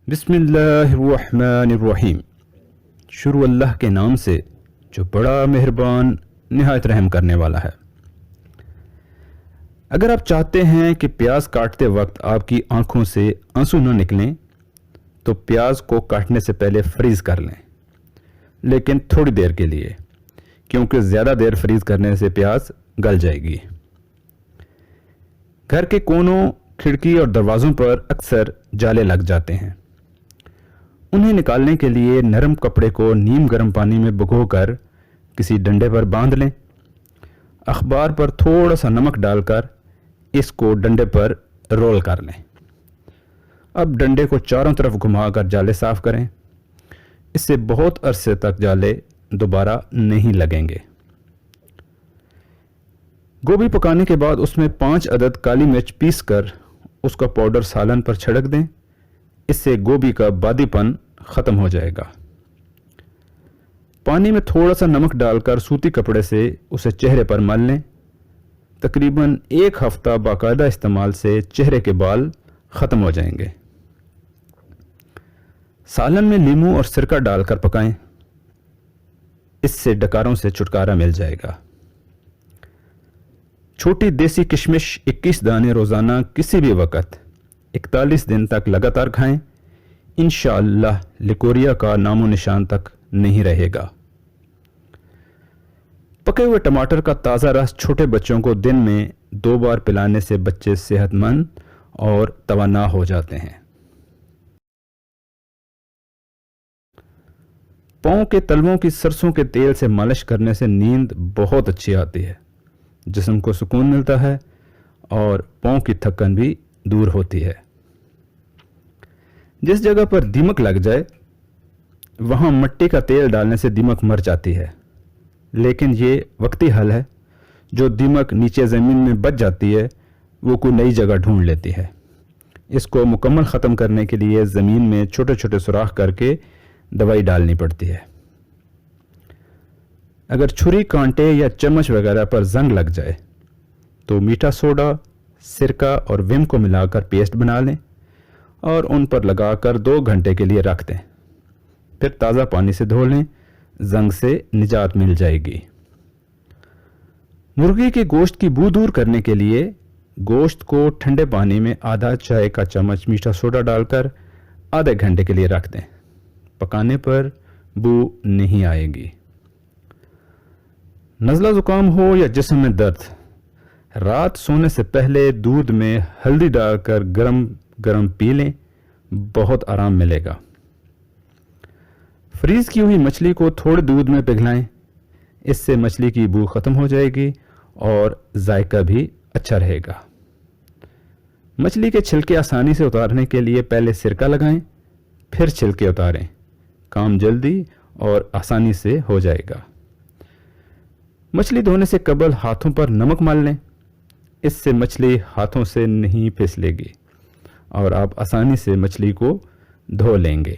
بسم اللہ الرحمن الرحیم. شروع اللہ کے نام سے جو بڑا مہربان نہایت رحم کرنے والا ہے. اگر آپ چاہتے ہیں کہ پیاز کاٹتے وقت آپ کی آنکھوں سے آنسو نہ نکلیں تو پیاز کو کاٹنے سے پہلے فریز کر لیں، لیکن تھوڑی دیر کے لیے، کیونکہ زیادہ دیر فریز کرنے سے پیاز گل جائے گی. گھر کے کونوں، کھڑکی اور دروازوں پر اکثر جالے لگ جاتے ہیں. انہیں نکالنے کے لیے نرم کپڑے کو نیم گرم پانی میں بھگو کر کسی ڈنڈے پر باندھ لیں. اخبار پر تھوڑا سا نمک ڈال کر اس کو ڈنڈے پر رول کر لیں. اب ڈنڈے کو چاروں طرف گھما کر جالے صاف کریں. اس سے بہت عرصے تک جالے دوبارہ نہیں لگیں گے. گوبھی پکانے کے بعد اس میں 5 عدد کالی مرچ پیس کر اس کا پاؤڈر سالن پر چھڑک دیں. اس سے گوبھی کا بادی پن ختم ہو جائے گا. پانی میں تھوڑا سا نمک ڈال کر سوتی کپڑے سے اسے چہرے پر مل لیں. تقریباً 1 ہفتہ باقاعدہ استعمال سے چہرے کے بال ختم ہو جائیں گے. سالن میں لیموں اور سرکہ ڈال کر پکائیں. اس سے ڈکاروں سے چھٹکارا مل جائے گا. چھوٹی دیسی کشمش 21 دانے روزانہ کسی بھی وقت 41 دن تک لگاتار کھائیں. انشاءاللہ لیکوریا کا نام و نشان تک نہیں رہے گا. پکے ہوئے ٹماٹر کا تازہ رس چھوٹے بچوں کو دن میں 2 بار پلانے سے بچے صحت مند اور توانا ہو جاتے ہیں. پاؤں کے تلووں کی سرسوں کے تیل سے مالش کرنے سے نیند بہت اچھی آتی ہے، جسم کو سکون ملتا ہے اور پاؤں کی تھکن بھی دور ہوتی ہے. جس جگہ پر دیمک لگ جائے وہاں مٹی کا تیل ڈالنے سے دیمک مر جاتی ہے، لیکن یہ وقتی حل ہے. جو دیمک نیچے زمین میں بچ جاتی ہے وہ کوئی نئی جگہ ڈھونڈ لیتی ہے. اس کو مکمل ختم کرنے کے لیے زمین میں چھوٹے چھوٹے سوراخ کر کے دوائی ڈالنی پڑتی ہے. اگر چھری، کانٹے یا چمچ وغیرہ پر زنگ لگ جائے تو میٹھا سوڈا، سرکہ اور ویم کو ملا کر پیسٹ بنا لیں اور ان پر لگا کر 2 گھنٹے کے لیے رکھ دیں. پھر تازہ پانی سے دھو لیں. زنگ سے نجات مل جائے گی. مرغی کے گوشت کی بو دور کرنے کے لیے گوشت کو ٹھنڈے پانی میں آدھا چائے کا چمچ میٹھا سوڈا ڈال کر آدھے گھنٹے کے لیے رکھ دیں. پکانے پر بو نہیں آئے گی. نزلہ زکام ہو یا جسم میں درد، رات سونے سے پہلے دودھ میں ہلدی ڈال کر گرم گرم پی لیں. بہت آرام ملے گا. فریز کی ہوئی مچھلی کو تھوڑے دودھ میں پگھلائیں. اس سے مچھلی کی بو ختم ہو جائے گی اور ذائقہ بھی اچھا رہے گا. مچھلی کے چھلکے آسانی سے اتارنے کے لیے پہلے سرکہ لگائیں، پھر چھلکے اتاریں. کام جلدی اور آسانی سے ہو جائے گا. مچھلی دھونے سے قبل ہاتھوں پر نمک مال لیں. اس سے مچھلی ہاتھوں سے نہیں پھسلے گی اور آپ آسانی سے مچھلی کو دھو لیں گے.